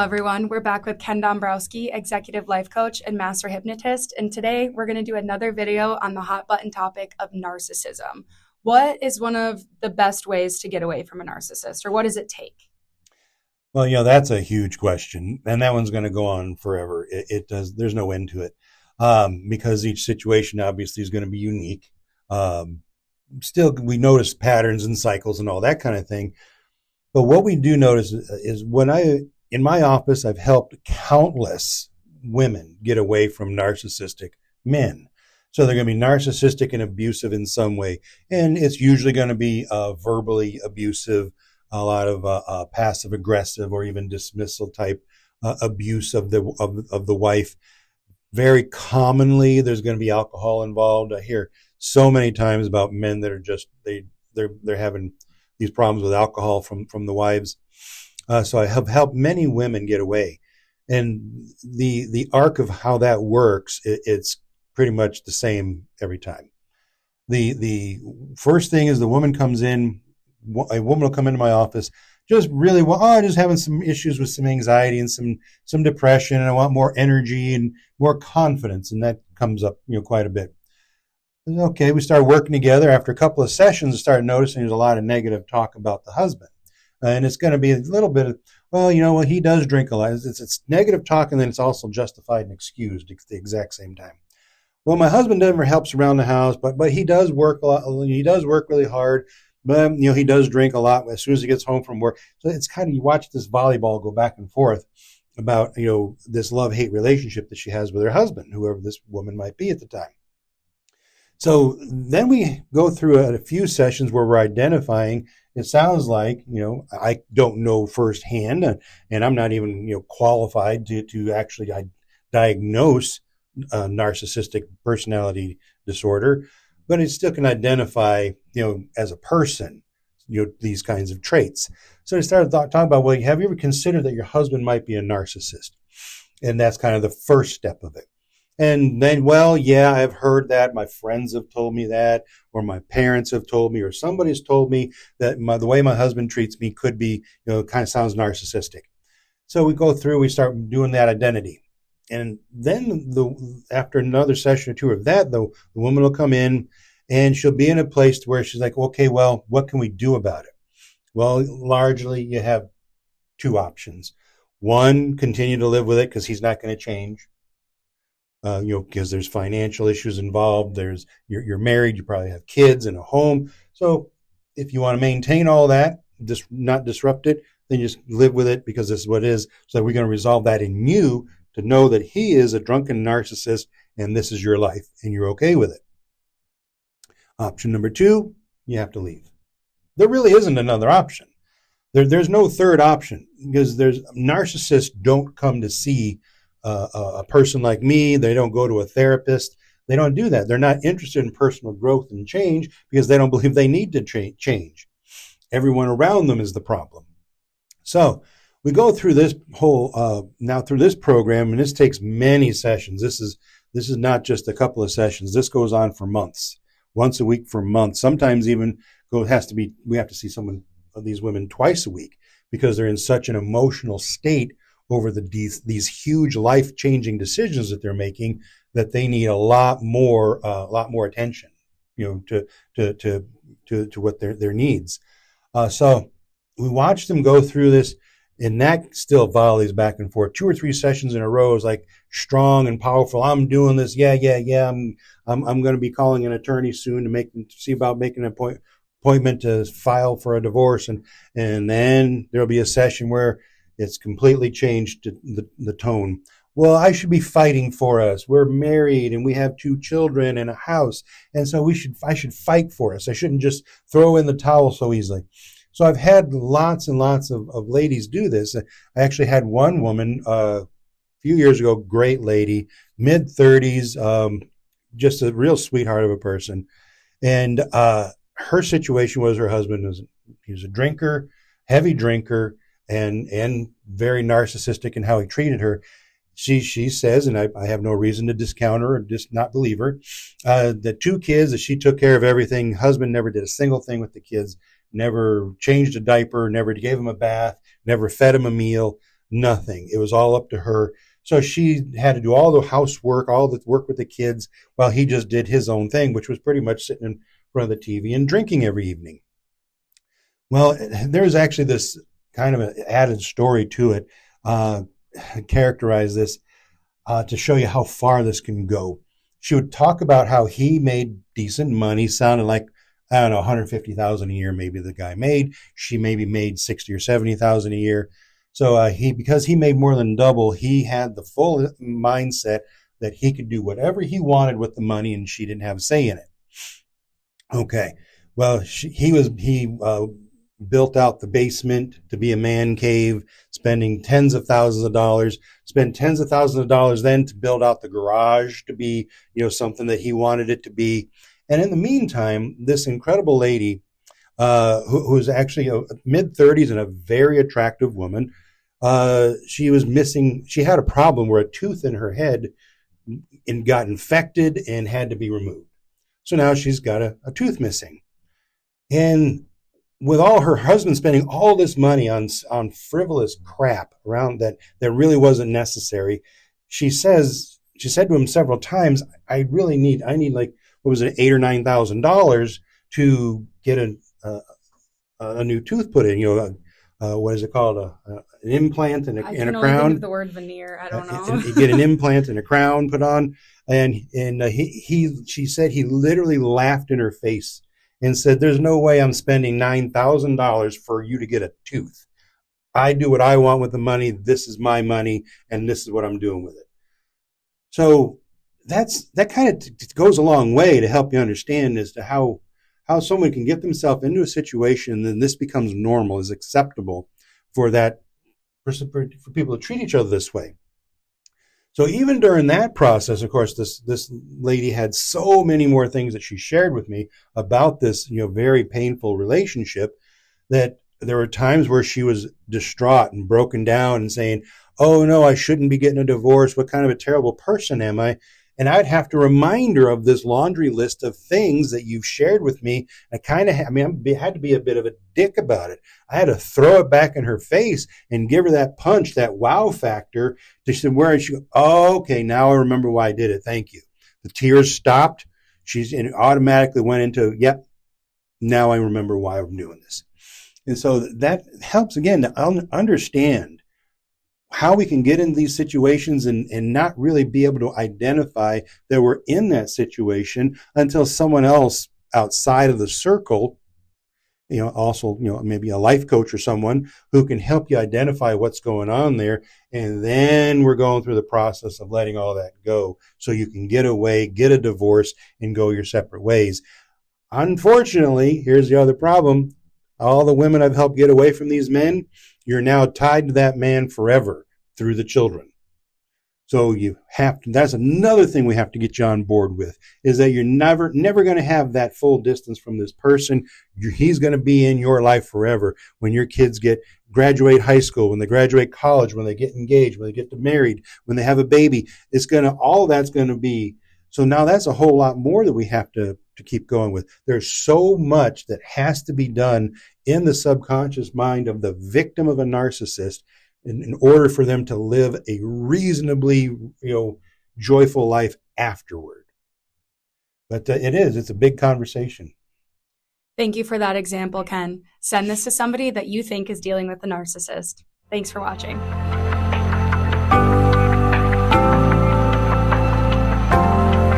everyone. We're back with Ken Dombrowski, Executive Life Coach and Master Hypnotist. And today we're going to do another video on the hot button topic of narcissism. What is one of the best ways to get away from a narcissist, or what does it take? Well, that's a huge question, and that one's going to go on forever. It does. There's no end to it because each situation obviously is going to be unique. Still, we notice patterns and cycles and all that kind of thing. But what we do notice is in my office, I've helped countless women get away from narcissistic men. So they're going to be narcissistic and abusive in some way. And it's usually going to be verbally abusive, a lot of passive aggressive or even dismissal type abuse of the wife. Very commonly, there's going to be alcohol involved. I hear so many times about men that are just, they're having these problems with alcohol from the wives. So I have helped many women get away. And the arc of how that works, it's pretty much the same every time. The first thing is the woman comes in, a woman will come into my office, just really, just having some issues with some anxiety and some depression, and I want more energy and more confidence. And that comes up, quite a bit. Okay, we started working together. After a couple of sessions, I started noticing there's a lot of negative talk about the husband. And it's going to be a little bit of, he does drink a lot. It's negative talk, and then it's also justified and excused at the exact same time. Well, my husband never helps around the house, but he does work a lot. He does work really hard, but, he does drink a lot as soon as he gets home from work. So it's kind of, you watch this volleyball go back and forth about, this love-hate relationship that she has with her husband, whoever this woman might be at the time. So then we go through a few sessions where we're identifying. It sounds like, I don't know firsthand, and I'm not even, qualified to actually diagnose narcissistic personality disorder, but it still can identify, as a person, these kinds of traits. So I started talking about, well, have you ever considered that your husband might be a narcissist? And that's kind of the first step of it. And then, I've heard that. My friends have told me that, or my parents have told me, or somebody's told me that the way my husband treats me could be, kind of sounds narcissistic. So we go through, we start doing that identity. And then after another session or two of that, the woman will come in and she'll be in a place where she's like, okay, well, what can we do about it? Well, largely you have two options. One, continue to live with it because he's not going to change. Because there's financial issues involved. You're married, you probably have kids and a home. So if you want to maintain all that, just not disrupt it, then just live with it because this is what it is. So we're going to resolve that in you to know that he is a drunken narcissist and this is your life and you're okay with it. Option number two, you have to leave. There really isn't another option. There's no third option because narcissists don't come to see a person like me. They don't go to a therapist. They don't do that. They're not interested in personal growth and change because they don't believe they need to change. Everyone around them is the problem. So we go through this whole now through this program, and this takes many sessions. This is not just a couple of sessions. This goes on for months, once a week for months. Sometimes even we have to see someone of these women twice a week because they're in such an emotional state over these huge life-changing decisions that they're making that they need a lot more attention, to what their needs. So we watch them go through this, and that still volleys back and forth. 2 or 3 sessions in a row is like strong and powerful. I'm doing this. Yeah. I'm going to be calling an attorney soon to see about making an appointment to file for a divorce, and then there'll be a session where it's completely changed the tone. Well, I should be fighting for us. We're married and we have 2 children and a house. And so I should fight for us. I shouldn't just throw in the towel so easily. So I've had lots and lots of ladies do this. I actually had one woman a few years ago, great lady, mid-30s, just a real sweetheart of a person. And her situation was her husband he was a drinker, heavy drinker, and very narcissistic in how he treated her. She says, and I have no reason to discount her or just not believe her, the 2 kids that she took care of everything. Husband never did a single thing with the kids, never changed a diaper, never gave them a bath, never fed them a meal. Nothing. It was all up to her. So she had to do all the housework, all the work with the kids, while he just did his own thing, which was pretty much sitting in front of the TV and drinking every evening. Well, there's actually this kind of an added story to it. Characterize this to show you how far this can go. She would talk about how he made decent money, sounded like, I don't know, 150,000 a year maybe the guy made. She maybe made 60 or 70,000 a year. So because he made more than double, he had the full mindset that he could do whatever he wanted with the money, and she didn't have a say in it. Okay, well, he built out the basement to be a man cave, spending tens of thousands of dollars. Spent tens of thousands of dollars then to build out the garage to be, something that he wanted it to be. And in the meantime, this incredible lady, who's actually a mid-30s and a very attractive woman, she had a problem where a tooth in her head got infected and had to be removed. So now she's got a tooth missing. And with all her husband spending all this money on frivolous crap around that really wasn't necessary, she said to him several times, I need like, what was it, $8,000 or $9,000 to get a new tooth put in. What is it called? An implant and a crown. I can only think of the word veneer. I don't know. You get an implant and a crown put on, and she said he literally laughed in her face and said, "There's no way I'm spending $9,000 for you to get a tooth. I do what I want with the money. This is my money, and this is what I'm doing with it." So that kind of goes a long way to help you understand as to how someone can get themselves into a situation, and then this becomes normal, is acceptable for people to treat each other this way. So even during that process, of course, this lady had so many more things that she shared with me about this, very painful relationship, that there were times where she was distraught and broken down and saying, "Oh no, I shouldn't be getting a divorce. What kind of a terrible person am I?" And I'd have to remind her of this laundry list of things that you've shared with me. I had to be a bit of a dick about it. I had to throw it back in her face and give her that punch, that wow factor, to where she go, "Oh, okay, now I remember why I did it. Thank you." The tears stopped. And automatically went into, "Yep, now I remember why I'm doing this." And so that helps, again, to understand how we can get in these situations and not really be able to identify that we're in that situation until someone else outside of the circle, also, maybe a life coach or someone who can help you identify what's going on there. And then we're going through the process of letting all that go so you can get away, get a divorce, and go your separate ways. Unfortunately, here's the other problem. All the women I've helped get away from these men, you're now tied to that man forever through the children. So that's another thing we have to get you on board with, is that you're never going to have that full distance from this person. He's going to be in your life forever. When your kids graduate high school, when they graduate college, when they get engaged, when they get married, when they have a baby, all that's going to be. So now that's a whole lot more that we have to keep going with. There's so much that has to be done in the subconscious mind of the victim of a narcissist in order for them to live a reasonably, joyful life afterward. But it's a big conversation. Thank you for that example, Ken. Send this to somebody that you think is dealing with a narcissist. Thanks for watching.